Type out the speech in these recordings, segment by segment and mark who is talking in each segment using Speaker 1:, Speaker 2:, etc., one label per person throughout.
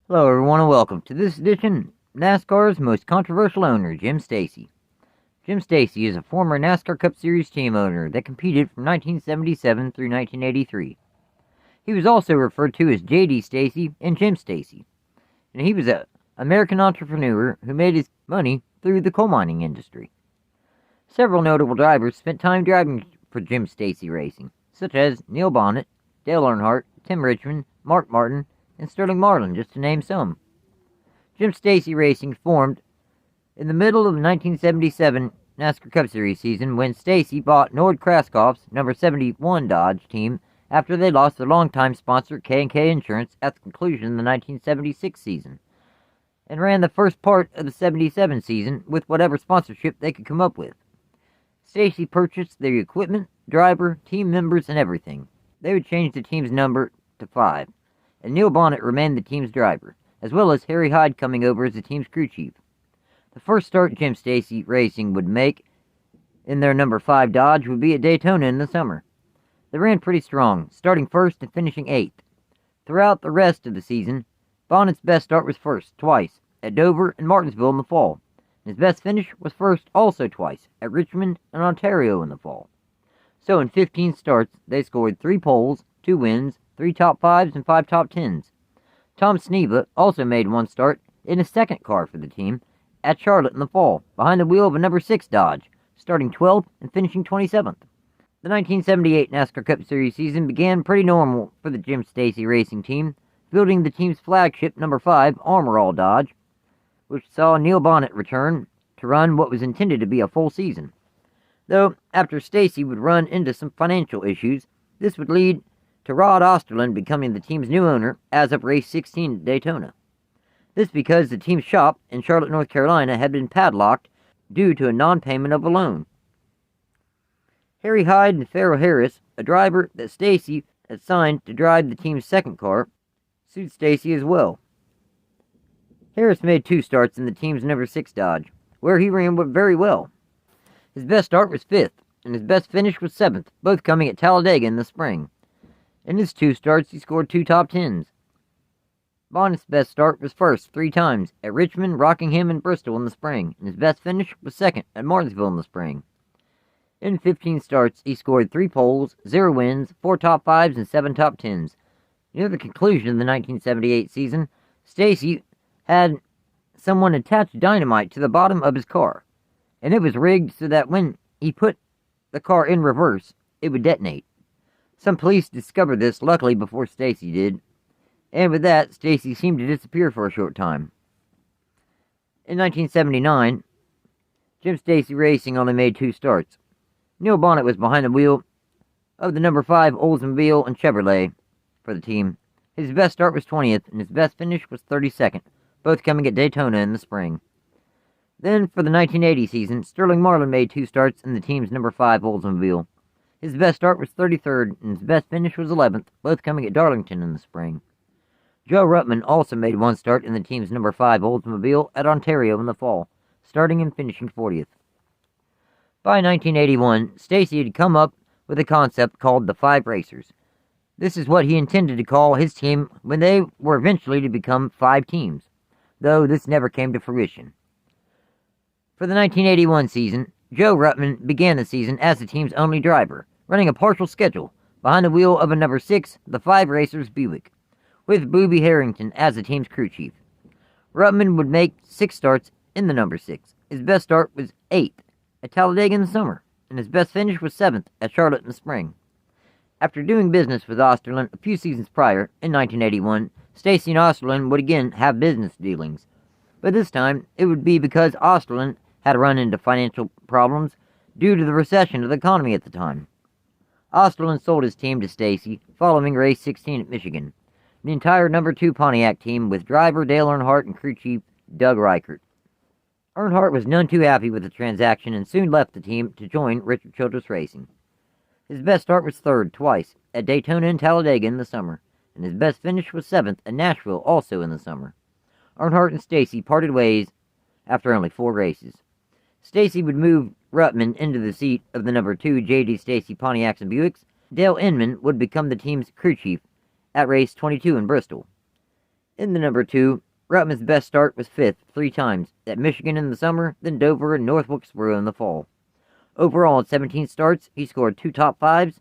Speaker 1: Hello everyone and welcome to this edition of NASCAR's most controversial owner, Jim Stacy. Jim Stacy is a former NASCAR Cup Series team owner that competed from 1977 through 1983. He was also referred to as J.D. Stacy and Jim Stacy, and he was an American entrepreneur who made his money through the coal mining industry. Several notable drivers spent time driving for Jim Stacy Racing, such as Niel Bonnett, Dale Earnhardt, Tim Richmond, Mark Martin, and Sterling Marlin, just to name some. Jim Stacy Racing formed in the middle of the 1977 NASCAR Cup Series season when Stacy bought Nord Kraskoff's number 71 Dodge team after they lost their longtime sponsor K&K Insurance at the conclusion of the 1976 season, and ran the first part of the 77 season with whatever sponsorship they could come up with. Stacy purchased their equipment, driver, team members, and everything. They would change the team's number to 5. And Niel Bonnett remained the team's driver, as well as Harry Hyde coming over as the team's crew chief. The first start Jim Stacy Racing would make in their number 5 Dodge would be at Daytona in the summer. They ran pretty strong, starting first and finishing 8th. Throughout the rest of the season, Bonnett's best start was first, twice, at Dover and Martinsville in the fall. And his best finish was first also twice, at Richmond and Ontario in the fall. So in 15 starts, they scored 3 poles, 2 wins, 3 top 5s, and 5 top 10s. Tom Sneva also made one start in his second car for the team at Charlotte in the fall, behind the wheel of a number 6 Dodge, starting 12th and finishing 27th. The 1978 NASCAR Cup Series season began pretty normal for the Jim Stacy Racing team, fielding the team's flagship number 5 Armor All Dodge, which saw Niel Bonnett return to run what was intended to be a full season. Though, after Stacy would run into some financial issues, this would lead to Rod Osterlund becoming the team's new owner as of race 16 at Daytona. This because the team's shop in Charlotte, North Carolina had been padlocked due to a non-payment of a loan. Harry Hyde and Farrell Harris, a driver that Stacy had signed to drive the team's second car, sued Stacy as well. Harris made 2 starts in the team's number 6 Dodge, where he ran very well. His best start was 5th, and his best finish was 7th, both coming at Talladega in the spring. In his 2 starts, he scored 2 top 10s. Bonnett's best start was first 3 times, at Richmond, Rockingham, and Bristol in the spring, and his best finish was second at Martinsville in the spring. In 15 starts, he scored 3 poles, 0 wins, 4 top 5s, and 7 top 10s. Near the conclusion of the 1978 season, Stacy had someone attach dynamite to the bottom of his car, and it was rigged so that when he put the car in reverse, it would detonate. Some police discovered this, luckily, before Stacy did, and with that, Stacy seemed to disappear for a short time. In 1979, Jim Stacy Racing only made 2 starts. Niel Bonnett was behind the wheel of the number 5 Oldsmobile and Chevrolet for the team. His best start was 20th, and his best finish was 32nd, both coming at Daytona in the spring. Then, for the 1980 season, Sterling Marlin made 2 starts in the team's number 5 Oldsmobile. His best start was 33rd, and his best finish was 11th, both coming at Darlington in the spring. Joe Ruttman also made 1 start in the team's number 5 Oldsmobile at Ontario in the fall, starting and finishing 40th. By 1981, Stacy had come up with a concept called the 5 Racers. This is what he intended to call his team when they were eventually to become 5 teams, though this never came to fruition. For the 1981 season, Joe Ruttman began the season as the team's only driver, running a partial schedule behind the wheel of a number 6, the 5 Racers Buick, with Booby Harrington as the team's crew chief. Ruttman would make 6 starts in the number 6. His best start was 8th at Talladega in the summer, and his best finish was 7th at Charlotte in the spring. After doing business with Osterlund a few seasons prior, in 1981, Stacy and Osterlund would again have business dealings, but this time it would be because Osterlund had run into financial problems due to the recession of the economy at the time. Osterlund sold his team to Stacy following race 16 at Michigan, the entire number 2 Pontiac team with driver Dale Earnhardt and crew chief Doug Reichert. Earnhardt was none too happy with the transaction and soon left the team to join Richard Childress Racing. His best start was 3rd twice at Daytona and Talladega in the summer, and his best finish was 7th at Nashville also in the summer. Earnhardt and Stacy parted ways after only 4 races. Stacy would move Ruttman into the seat of the number 2 J.D. Stacy Pontiacs and Buicks. Dale Inman would become the team's crew chief at race 22 in Bristol. In the number 2, Ruttman's best start was 5th 3 times, at Michigan in the summer, then Dover and North Wilkesboro in the fall. Overall, in 17 starts, he scored 2 top 5s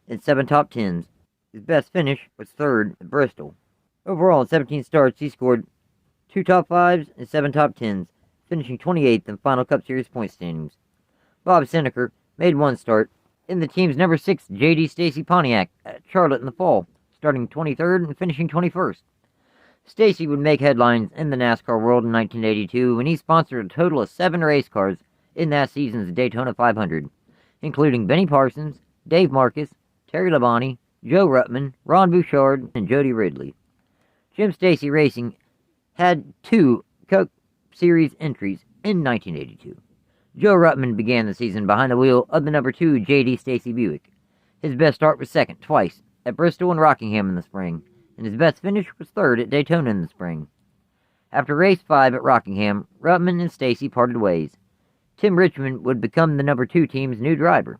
Speaker 1: and 7 top 10s. His best finish was 3rd at Bristol. Overall, in 17 starts, he scored 2 top 5s and 7 top 10s, finishing 28th in final Cup Series point standings. Bob Seneker made 1 start in the team's number 6 J.D. Stacy Pontiac at Charlotte in the fall, starting 23rd and finishing 21st. Stacy would make headlines in the NASCAR world in 1982 when he sponsored a total of 7 race cars in that season's Daytona 500, including Benny Parsons, Dave Marcus, Terry Labonte, Joe Ruttman, Ron Bouchard, and Jody Ridley. Jim Stacy Racing had 2 Cup Series entries in 1982. Joe Ruttman began the season behind the wheel of the number 2 J.D. Stacy Buick. His best start was 2nd twice, at Bristol and Rockingham in the spring, and his best finish was 3rd at Daytona in the spring. After race 5 at Rockingham, Ruttman and Stacy parted ways. Tim Richmond would become the number 2 team's new driver.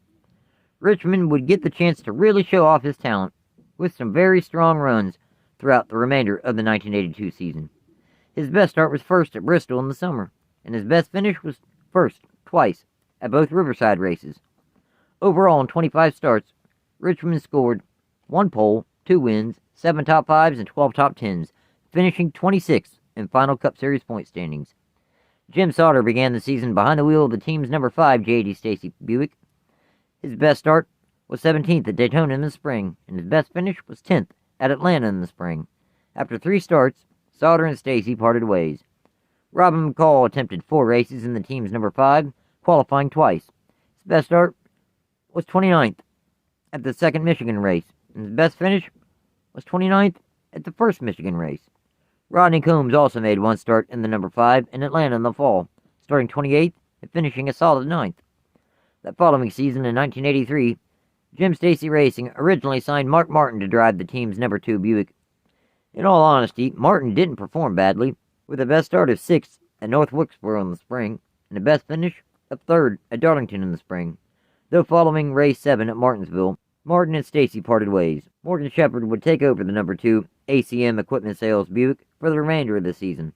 Speaker 1: Richmond would get the chance to really show off his talent, with some very strong runs throughout the remainder of the 1982 season. His best start was 1st at Bristol in the summer, and his best finish was 1st twice at both Riverside races. Overall, in 25 starts, Richmond scored 1 pole, 2 wins, 7 top 5s, and 12 top 10s, finishing 26th in final Cup Series point standings. Jim Sauter began the season behind the wheel of the team's number 5 J.D. Stacy Buick. His best start was 17th at Daytona in the spring, and his best finish was 10th at Atlanta in the spring. After 3 starts, Sauter and Stacy parted ways. Robin McCall attempted 4 races in the team's number 5, qualifying twice. His best start was 29th at the 2nd Michigan race, and his best finish was 29th at the 1st Michigan race. Rodney Combs also made 1 start in the number 5 in Atlanta in the fall, starting 28th and finishing a solid 9th. That following season in 1983, Jim Stacy Racing originally signed Mark Martin to drive the team's number 2 Buick. In all honesty, Martin didn't perform badly, with a best start of 6th at North Wilkesboro in the spring, and a best finish of 3rd at Darlington in the spring. Though following race 7 at Martinsville, Martin and Stacy parted ways. Morgan Shepherd would take over the number 2 ACM Equipment Sales Buick for the remainder of the season.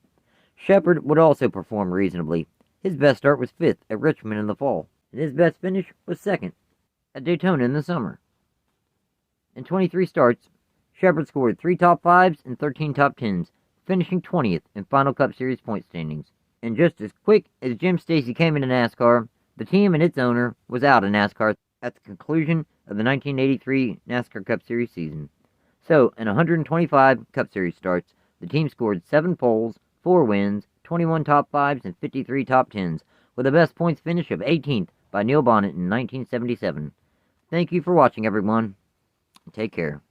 Speaker 1: Shepherd would also perform reasonably. His best start was 5th at Richmond in the fall, and his best finish was 2nd at Daytona in the summer. In 23 starts, Shepherd scored 3 top 5s and 13 top 10s, finishing 20th in final Cup Series point standings. And just as quick as Jim Stacy came into NASCAR, the team and its owner was out of NASCAR at the conclusion of the 1983 NASCAR Cup Series season. So, in 125 Cup Series starts, the team scored 7 poles, 4 wins, 21 top 5s, and 53 top 10s, with a best points finish of 18th by Niel Bonnett in 1977. Thank you for watching, everyone. Take care.